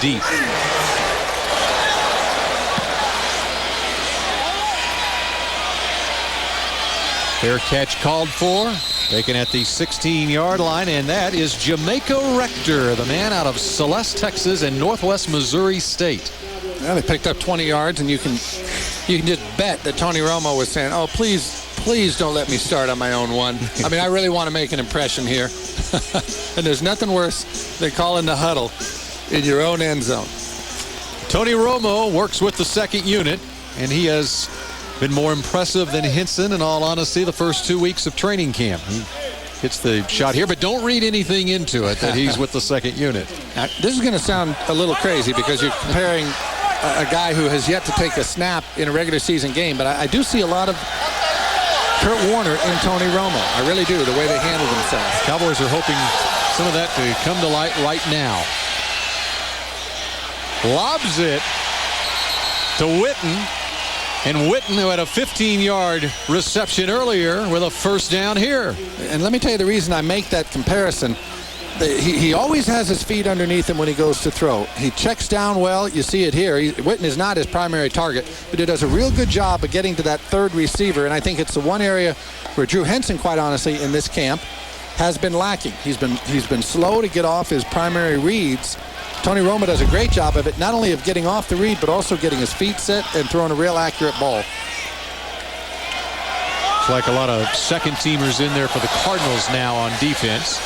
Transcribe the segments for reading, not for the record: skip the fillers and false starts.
deep. Fair catch called for. Taken at the 16-yard line, and that is Jamaica Rector, the man out of Celeste, Texas, and Northwest Missouri State. Well, they picked up 20 yards, and you can just bet that Tony Romo was saying, "Oh, please don't let me start on my own one. I mean, I really want to make an impression here." And there's nothing worse than calling the huddle in your own end zone. Tony Romo works with the second unit, and he has been more impressive than Hinson, in all honesty, the first 2 weeks of training camp. He hits the shot here, but don't read anything into it that he's with the second unit. Now, this is going to sound a little crazy because you're comparing a guy who has yet to take a snap in a regular season game, but I do see a lot of Kurt Warner in Tony Romo. I really do, the way they handle themselves. Cowboys are hoping some of that to come to light right now. Lobs it to Whitten. And Whitten, who had a 15-yard reception earlier, with a first down here. And let me tell you the reason I make that comparison. He always has his feet underneath him when he goes to throw. He checks down well. You see it here. Whitten is not his primary target, but he does a real good job of getting to that third receiver. And I think it's the one area where Drew Henson, quite honestly, in this camp, has been lacking. He's been slow to get off his primary reads. Tony Romo does a great job of it, not only of getting off the read, but also getting his feet set and throwing a real accurate ball. It's like a lot of second-teamers in there for the Cardinals now on defense.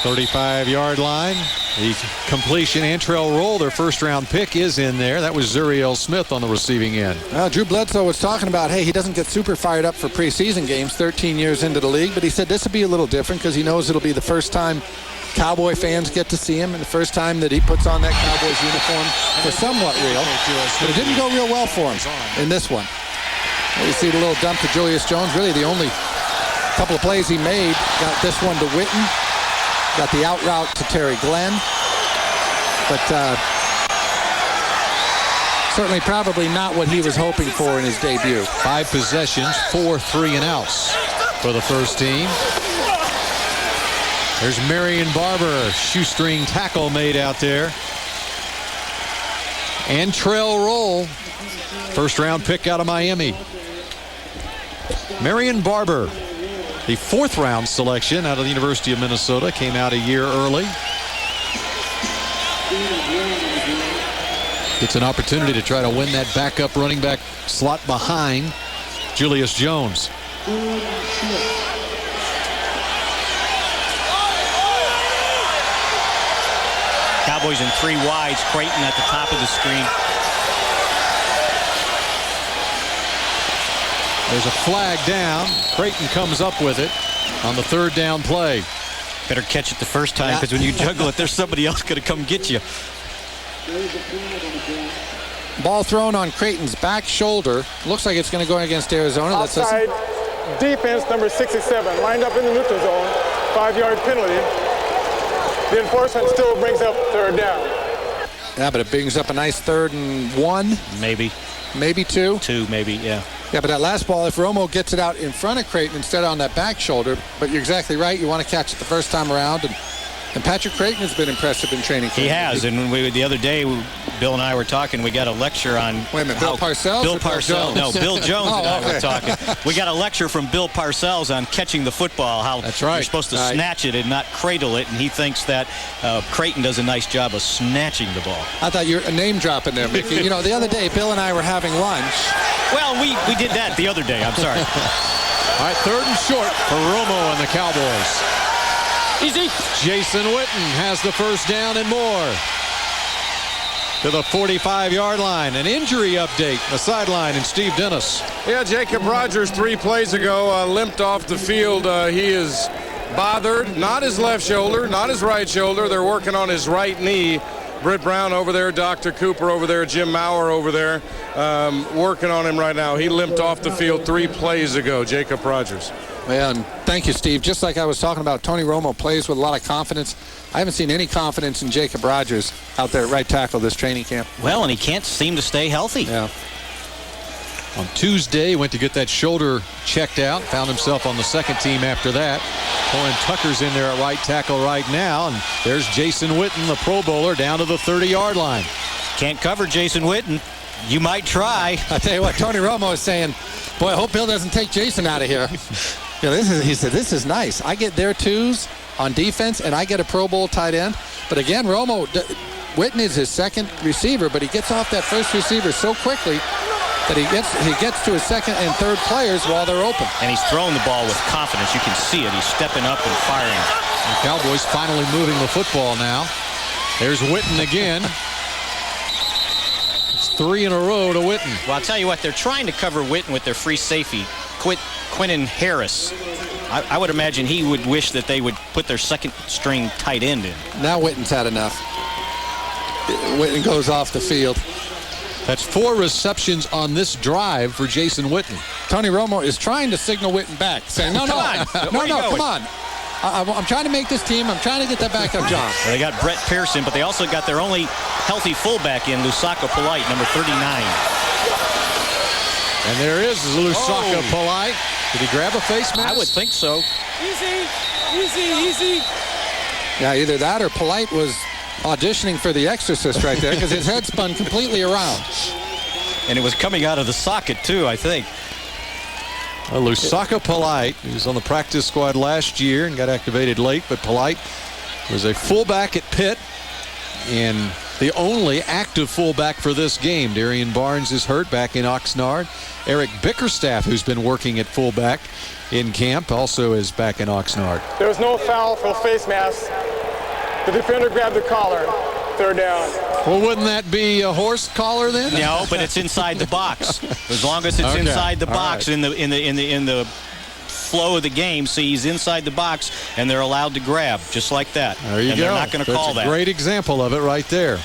35-yard line. The completion and trail roll, their first-round pick, is in there. That was Zuriel Smith on the receiving end. Drew Bledsoe was talking about, hey, he doesn't get super fired up for preseason games 13 years into the league, but he said this will be a little different because he knows it'll be the first time Cowboy fans get to see him, and the first time that he puts on that Cowboys uniform for somewhat real. But it didn't go real well for him in this one. You see the little dump to Julius Jones. Really the only couple of plays he made. Got this one to Whitten. Got the out route to Terry Glenn. But certainly probably not what he was hoping for in his debut. 5 possessions, 4 3-and-outs for the first team. There's Marion Barber, shoestring tackle made out there. And trail roll, first-round pick out of Miami. Marion Barber, the 4th-round selection out of the University of Minnesota, came out a year early. It's an opportunity to try to win that backup running back slot behind Julius Jones. Cowboys in 3 wides. Creighton at the top of the screen. There's a flag down. Creighton comes up with it on the 3rd down play. Better catch it the first time, because when you juggle it, there's somebody else going to come get you. Ball thrown on Creighton's back shoulder. Looks like it's going to go against Arizona. Outside defense, number 67, lined up in the neutral zone. 5-yard penalty. The enforcement still brings up 3rd down. Yeah, but it brings up a nice 3rd and 1. Maybe. Maybe 2. 2, maybe, yeah. Yeah, but that last ball, if Romo gets it out in front of Creighton instead of on that back shoulder, but you're exactly right. You want to catch it the first time around. And Patrick Creighton has been impressive in training. He has, and the other day, Bill and I were talking. We got a lecture on. Wait a minute, Bill Parcells? Bill Parcells. No, Bill Jones and I okay. were talking. We got a lecture from Bill Parcells on catching the football. How That's right. You're supposed to snatch it and not cradle it, and he thinks that Creighton does a nice job of snatching the ball. I thought you were a name dropping there, Mickey. You know, the other day, Bill and I were having lunch. Well, we did that the other day. I'm sorry. All right, 3rd and short for Romo and the Cowboys. Easy. Jason Whitten has the first down and more. To the 45-yard line. An injury update. The sideline and Steve Dennis. Yeah, Jacob Rogers 3 plays ago limped off the field. He is bothered. Not his left shoulder, not his right shoulder. They're working on his right knee. Britt Brown over there, Dr. Cooper over there, Jim Maurer over there, working on him right now. He limped off the field 3 plays ago, Jacob Rogers. Yeah, and thank you, Steve. Just like I was talking about, Tony Romo plays with a lot of confidence. I haven't seen any confidence in Jacob Rogers out there at right tackle this training camp. Well, and he can't seem to stay healthy. Yeah. On Tuesday, went to get that shoulder checked out. Found himself on the second team after that. Corin Tucker's in there at right tackle right now. And there's Jason Whitten, the Pro Bowler, down to the 30-yard line. Can't cover Jason Whitten. You might try. I tell you what, Tony Romo is saying, boy, I hope Bill doesn't take Jason out of here. He said, this is nice. I get their twos on defense, and I get a Pro Bowl tight end. But again, Whitten is his second receiver, but he gets off that first receiver so quickly that he gets to his second and third players while they're open. And he's throwing the ball with confidence. You can see it. He's stepping up and firing. The Cowboys finally moving the football now. There's Whitten again. It's 3 in a row to Whitten. Well, I'll tell you what, they're trying to cover Whitten with their free safety, Quinton Harris. I would imagine he would wish that they would put their second string tight end in. Now Whitten's had enough. Whitten goes off the field. That's 4 receptions on this drive for Jason Whitten. Tony Romo is trying to signal Whitten back, saying, no, come on. I'm trying to make this team. I'm trying to get that backup job. Well, they got Brett Pearson, but they also got their only healthy fullback in, Lusaka Polite, number 39. And there is Lusaka Polite. Did he grab a face mask? I would think so. Easy. Yeah, either that or Polite was auditioning for The Exorcist right there because his head spun completely around. And it was coming out of the socket, too, I think. Lusaka Polite, he was on the practice squad last year and got activated late, but Polite was a fullback at Pitt and the only active fullback for this game. Darian Barnes is hurt back in Oxnard. Eric Bickerstaff, who's been working at fullback in camp, also is back in Oxnard. There was no foul for face mask. The defender grabbed the collar. Third down. Well, wouldn't that be a horse collar then? No, but it's inside the box. As long as it's inside the box in the flow of the game, see, he's inside the box and they're allowed to grab just like that. There you go. They're not going to call that. That's a great example of it right there.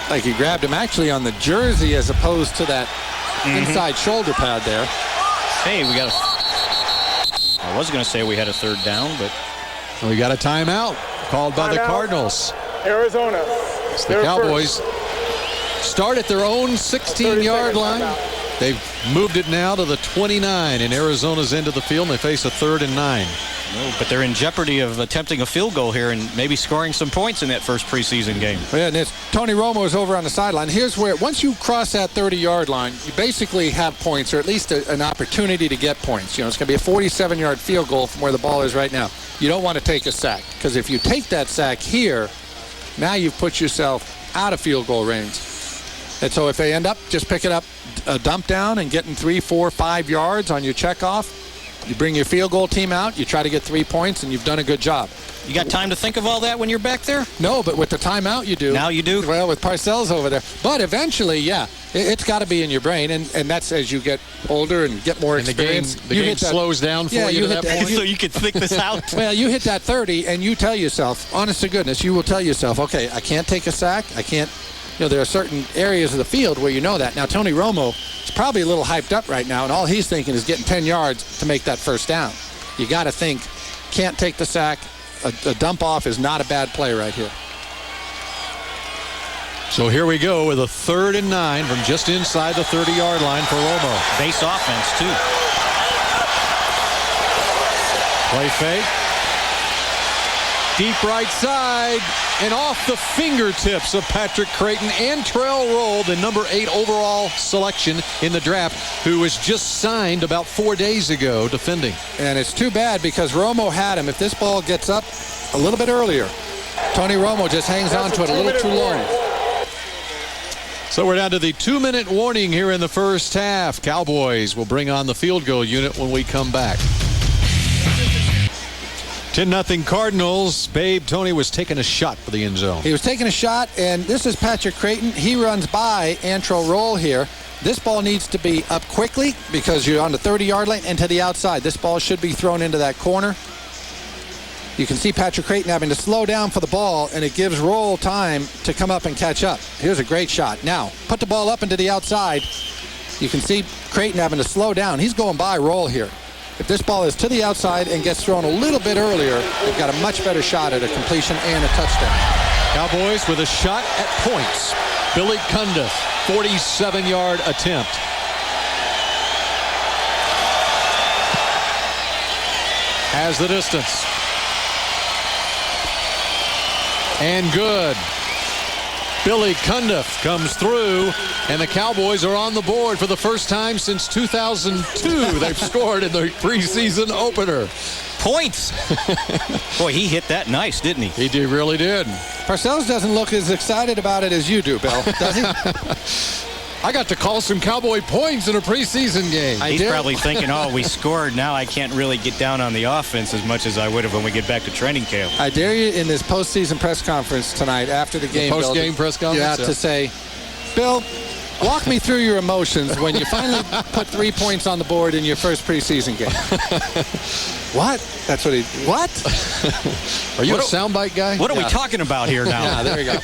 Like he grabbed him actually on the jersey as opposed to that inside shoulder pad there. Hey, I was going to say we had a third down, but we got a timeout called by the Cardinals. Arizona. The Cowboys start at their own 16-yard line. They've moved it now to the 29 in Arizona's end of the field, and they face a 3rd and 9. No, but they're in jeopardy of attempting a field goal here and maybe scoring some points in that first preseason game. Yeah, and Tony Romo is over on the sideline. Here's where, once you cross that 30-yard line, you basically have points, or at least an opportunity to get points. You know, it's going to be a 47-yard field goal from where the ball is right now. You don't want to take a sack, because if you take that sack here, now you've put yourself out of field goal range. And so if they end up just picking up a dump down and getting 3, 4, 5 yards on your checkoff, you bring your field goal team out, you try to get 3 points, and you've done a good job. You got time to think of all that when you're back there? No, but with the timeout you do. Now you do? Well, with Parcells over there. But eventually, yeah, it's got to be in your brain, and that's as you get older and get more experience. The game slows down for you at that point. So you can think this out? Well, you hit that 30, and you tell yourself, honest to goodness, you will tell yourself, okay, I can't take a sack, I can't. You know, there are certain areas of the field where you know that. Now, Tony Romo is probably a little hyped up right now, and all he's thinking is getting 10 yards to make that first down. You got to think, can't take the sack. A dump off is not a bad play right here. So here we go with a 3rd and 9 from just inside the 30-yard line for Romo. Base offense, too. Play fake. Deep right side and off the fingertips of Patrick Creighton. Antrell Roll, the number 8 overall selection in the draft, who was just signed about 4 days ago, defending. And it's too bad because Romo had him. If this ball gets up a little bit earlier, Tony Romo just hangs on to it a little too long. So we're down to the 2-minute warning here in the first half. Cowboys will bring on the field goal unit when we come back. 10-0 Cardinals. Babe, Tony was taking a shot for the end zone. He was taking a shot, and this is Patrick Creighton. He runs by Antrell Roll here. This ball needs to be up quickly because you're on the 30-yard line and to the outside. This ball should be thrown into that corner. You can see Patrick Creighton having to slow down for the ball, and it gives Roll time to come up and catch up. Here's a great shot. Now, put the ball up into the outside. You can see Creighton having to slow down. He's going by Roll here. If this ball is to the outside and gets thrown a little bit earlier, they've got a much better shot at a completion and a touchdown. Cowboys with a shot at points. Billy Cundiff, 47-yard attempt. Has the distance. And good. Billy Cundiff comes through, and the Cowboys are on the board for the first time since 2002. They've scored in the preseason opener. Points. Boy, he hit that nice, didn't he? He really did. Parcells doesn't look as excited about it as you do, Bill, does he? I got to call some Cowboy points in a preseason game. He's probably thinking, oh, we scored. Now I can't really get down on the offense as much as I would have when we get back to training camp. I dare you in this postseason press conference tonight after the game, Post-game press conference? Yeah, to say, Bill, walk me through your emotions when you finally put 3 points on the board in your first preseason game. What? That's what he... What? Are you a soundbite guy? What are we talking about here now? Yeah, there we go.